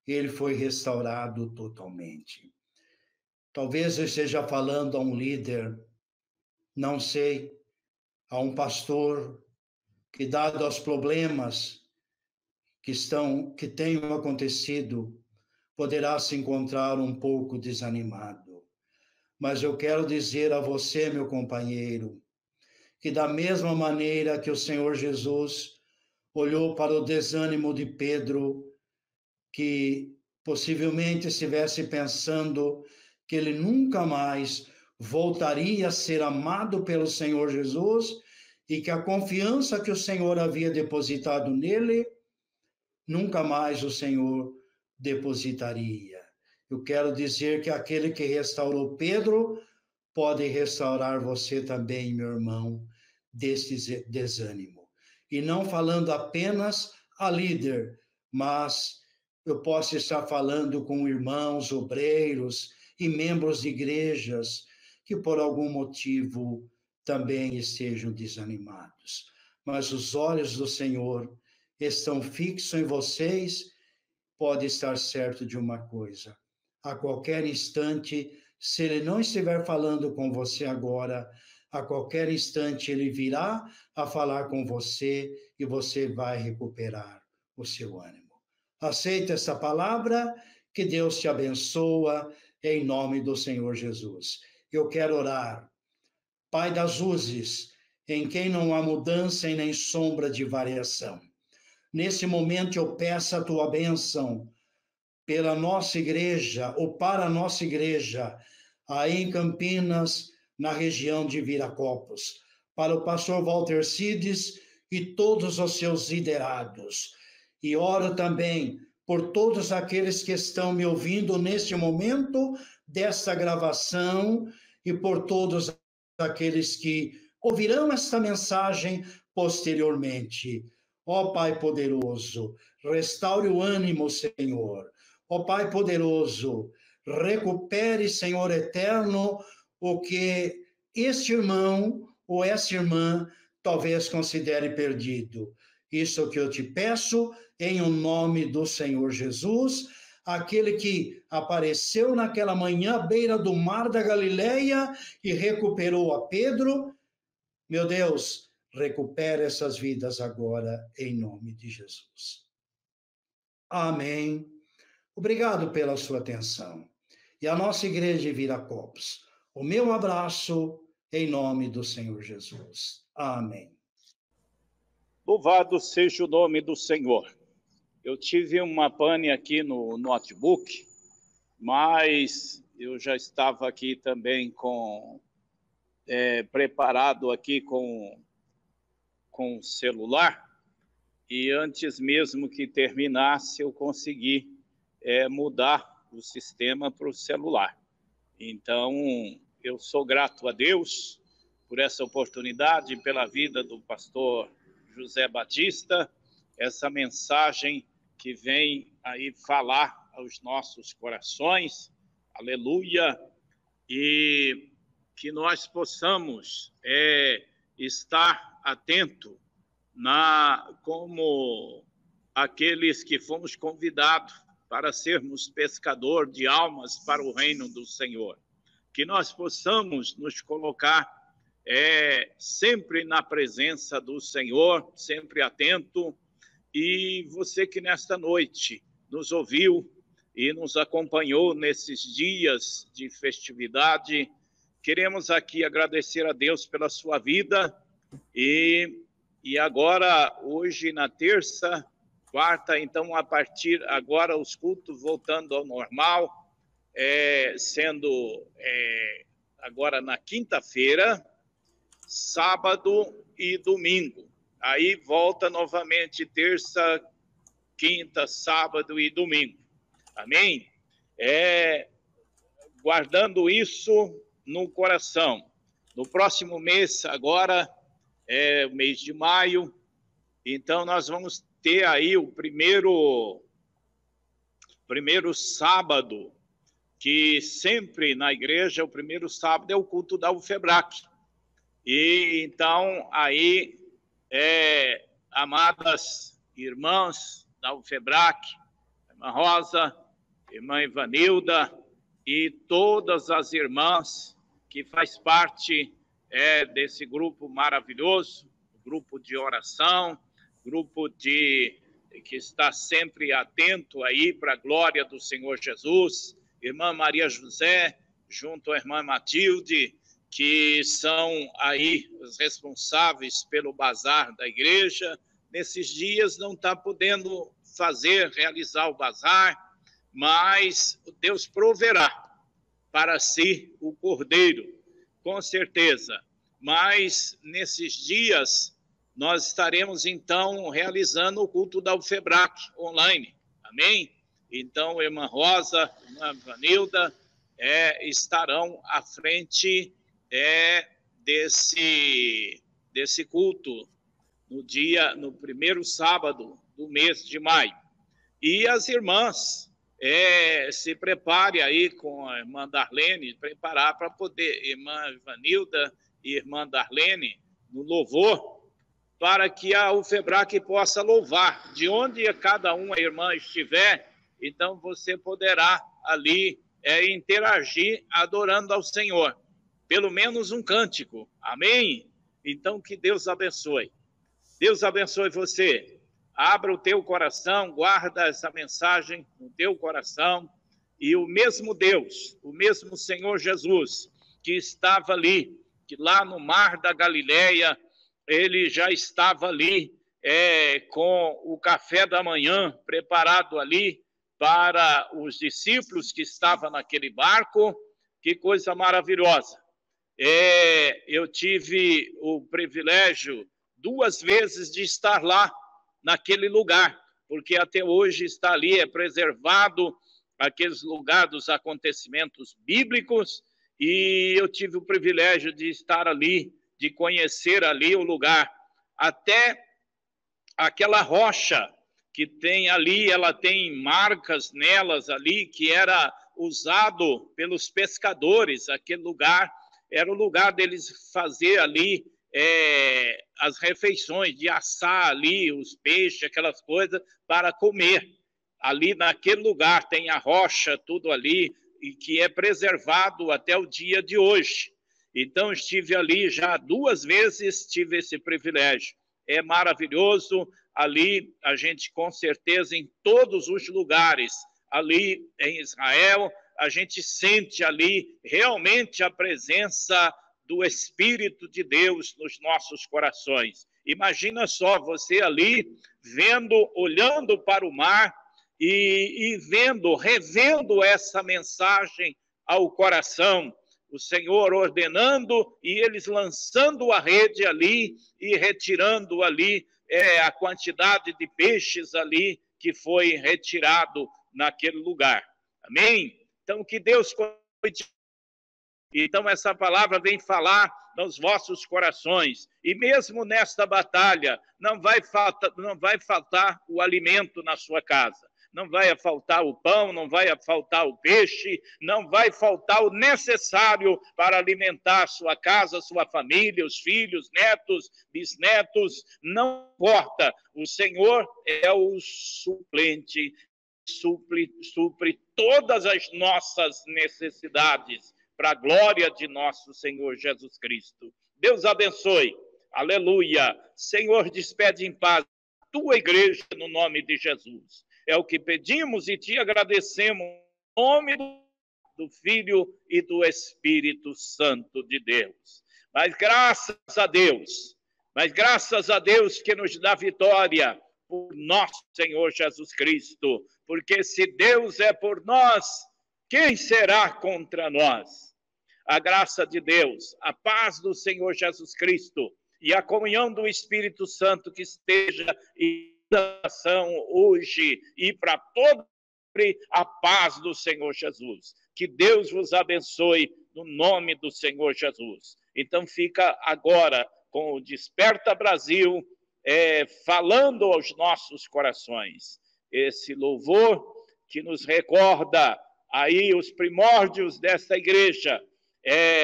Ele foi restaurado totalmente. Talvez eu esteja falando a um líder, não sei, a um pastor que, dado aos problemas que tenham acontecido, poderá se encontrar um pouco desanimado. Mas eu quero dizer a você, meu companheiro, que da mesma maneira que o Senhor Jesus olhou para o desânimo de Pedro, que possivelmente estivesse pensando que ele nunca mais voltaria a ser amado pelo Senhor Jesus e que a confiança que o Senhor havia depositado nele, nunca mais o Senhor depositaria. Eu quero dizer que aquele que restaurou Pedro pode restaurar você também, meu irmão, deste desânimo. E não falando apenas a líder, mas eu posso estar falando com irmãos, obreiros e membros de igrejas que por algum motivo também estejam desanimados. Mas os olhos do Senhor estão fixos em vocês. Pode estar certo de uma coisa: a qualquer instante, se ele não estiver falando com você agora, a qualquer instante ele virá a falar com você e você vai recuperar o seu ânimo. Aceita essa palavra, que Deus te abençoa, em nome do Senhor Jesus. Eu quero orar. Pai das luzes, em quem não há mudança e nem sombra de variação, nesse momento eu peço a tua bênção pela nossa igreja, ou para a nossa igreja, aí em Campinas, na região de Viracopos, para o pastor Walter Cides e todos os seus liderados. E oro também por todos aqueles que estão me ouvindo neste momento desta gravação e por todos aqueles que ouvirão esta mensagem posteriormente. Ó Pai poderoso, restaure o ânimo, Senhor. Ó Pai poderoso, recupere, Senhor eterno, o que este irmão ou essa irmã talvez considere perdido. Isso é o que eu te peço, em o nome do Senhor Jesus, aquele que apareceu naquela manhã à beira do mar da Galileia e recuperou a Pedro. Meu Deus, recupere essas vidas agora, em nome de Jesus. Amém. Obrigado pela sua atenção. E a nossa igreja de Viracopos, o meu abraço em nome do Senhor Jesus. Amém. Louvado seja o nome do Senhor. Eu tive uma pane aqui no notebook, mas eu já estava aqui também preparado aqui com o celular, e antes mesmo que terminasse eu consegui mudar o sistema para o celular. Então, eu sou grato a Deus por essa oportunidade, pela vida do pastor José Batista, essa mensagem que vem aí falar aos nossos corações, aleluia, e que nós possamos estar atento como aqueles que fomos convidados para sermos pescador de almas para o reino do Senhor. Que nós possamos nos colocar sempre na presença do Senhor, sempre atento. E você que nesta noite nos ouviu e nos acompanhou nesses dias de festividade, queremos aqui agradecer a Deus pela sua vida. E agora, hoje, na terça, quarta, então, a partir agora, os cultos voltando ao normal, sendo agora na quinta-feira, sábado e domingo. Aí volta novamente terça, quinta, sábado e domingo. Amém? Guardando isso no coração. No próximo mês, agora, o mês de maio, então nós vamos ter aí o primeiro sábado, que sempre na igreja, o primeiro sábado é o culto da UFEBRAC. E então, aí, amadas irmãs da UFEBRAC, irmã Rosa, irmã Ivanilda e todas as irmãs que faz parte desse grupo maravilhoso, grupo de oração, grupo que está sempre atento aí para a glória do Senhor Jesus, irmã Maria José, junto à irmã Matilde, que são aí os responsáveis pelo bazar da igreja. Nesses dias não está podendo realizar o bazar, mas Deus proverá para si o cordeiro, com certeza. Mas nesses dias nós estaremos então realizando o culto da UFEBRAC online, amém? Então, irmã Rosa, irmã Vanilda estarão à frente desse culto no primeiro sábado do mês de maio. E as irmãs se preparem aí com a irmã Darlene, preparar para poder, irmã Vanilda e irmã Darlene, no louvor, para que a UFEBRAC possa louvar. De onde cada uma irmã estiver, então você poderá ali interagir adorando ao Senhor. Pelo menos um cântico. Amém? Então, que Deus abençoe. Deus abençoe você. Abra o teu coração, guarda essa mensagem no teu coração. E o mesmo Deus, o mesmo Senhor Jesus, que estava ali, que lá no mar da Galileia, ele já estava ali com o café da manhã preparado ali para os discípulos que estavam naquele barco. Que coisa maravilhosa. Eu tive o privilégio 2 vezes de estar lá, naquele lugar, porque até hoje está ali, preservado aqueles lugares dos acontecimentos bíblicos, e eu tive o privilégio de estar ali, de conhecer ali o lugar. Até aquela rocha que tem ali, ela tem marcas nelas ali, que era usado pelos pescadores, aquele lugar era o lugar deles fazer ali as refeições, de assar ali os peixes, aquelas coisas, para comer. Ali naquele lugar tem a rocha, tudo ali, e que é preservado até o dia de hoje. Então, estive ali já 2 vezes, tive esse privilégio. É maravilhoso ali, a gente com certeza em todos os lugares, ali em Israel, a gente sente ali realmente a presença do Espírito de Deus nos nossos corações. Imagina só você ali vendo, olhando para o mar e revendo essa mensagem ao coração. O Senhor ordenando e eles lançando a rede ali e retirando ali a quantidade de peixes ali que foi retirado naquele lugar. Amém? Então, que Deus cuide. Então, essa palavra vem falar nos vossos corações. E mesmo nesta batalha, não vai faltar o alimento na sua casa. Não vai faltar o pão, não vai faltar o peixe, não vai faltar o necessário para alimentar a sua casa, a sua família, os filhos, netos, bisnetos, não importa. O Senhor é o suplente, supre todas as nossas necessidades para a glória de nosso Senhor Jesus Cristo. Deus abençoe. Aleluia. Senhor, despede em paz a tua igreja no nome de Jesus. É o que pedimos e te agradecemos em nome do Filho e do Espírito Santo de Deus. Mas graças a Deus que nos dá vitória por nosso Senhor Jesus Cristo, porque se Deus é por nós, quem será contra nós? A graça de Deus, a paz do Senhor Jesus Cristo e a comunhão do Espírito Santo que esteja em hoje e para toda a paz do Senhor Jesus. Que Deus vos abençoe no nome do Senhor Jesus. Então fica agora com o Desperta Brasil, falando aos nossos corações. Esse louvor que nos recorda aí os primórdios desta igreja,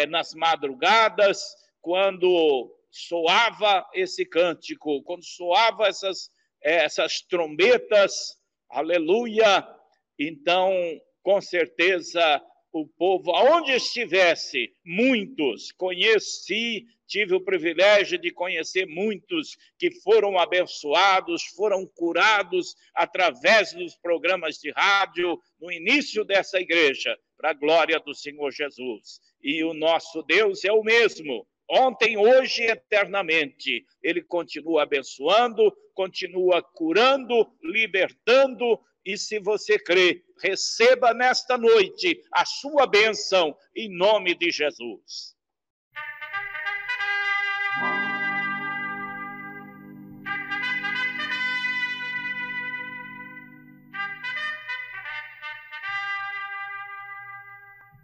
nas madrugadas, quando soava esse cântico, quando soava essas trombetas, aleluia, então, com certeza, o povo, aonde estivesse, muitos, tive o privilégio de conhecer muitos que foram abençoados, foram curados através dos programas de rádio, no início dessa igreja, para a glória do Senhor Jesus. E o nosso Deus é o mesmo, ontem, hoje e eternamente. Ele continua abençoando, continua curando, libertando, e se você crê, receba nesta noite a sua bênção em nome de Jesus.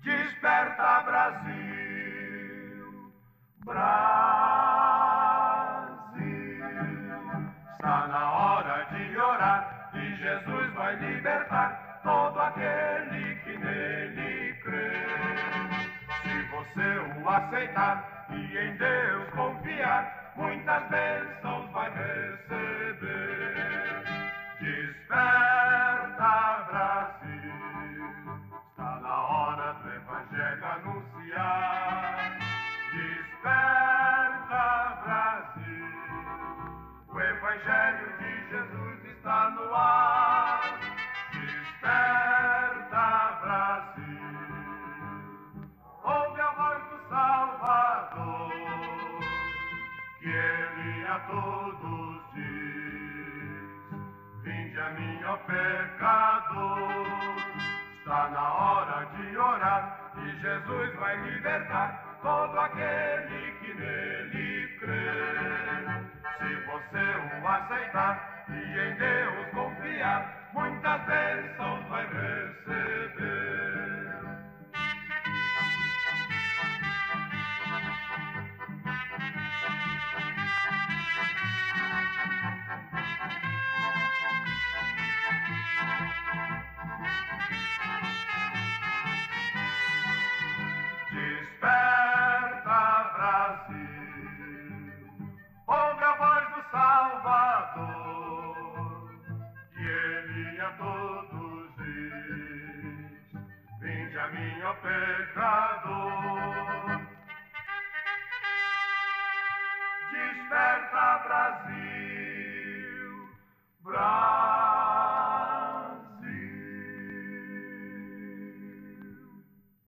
Desperta, Brasil, está na hora de orar e Jesus vai libertar todo aquele que nele crê. Se você o aceitar e em Deus confiar, muitas bênçãos vai receber. Desperta, Brasil, está na hora do Evangelho anunciar. Desperta, Brasil, o Evangelho de Jesus está no ar. Desperta, Brasil, ouve a voz do Salvador, que Ele a todos diz: vinde a mim, ó pecador. Está na hora de orar e Jesus vai libertar todo aquele que nele crê. Se você o aceitar e em Deus confiar, muitas bênçãos vai receber. Desperta, Brasil, ouve a voz do Salvador, que Ele a todos diz: vinde a mim, ó pecador. Desperta, Brasil,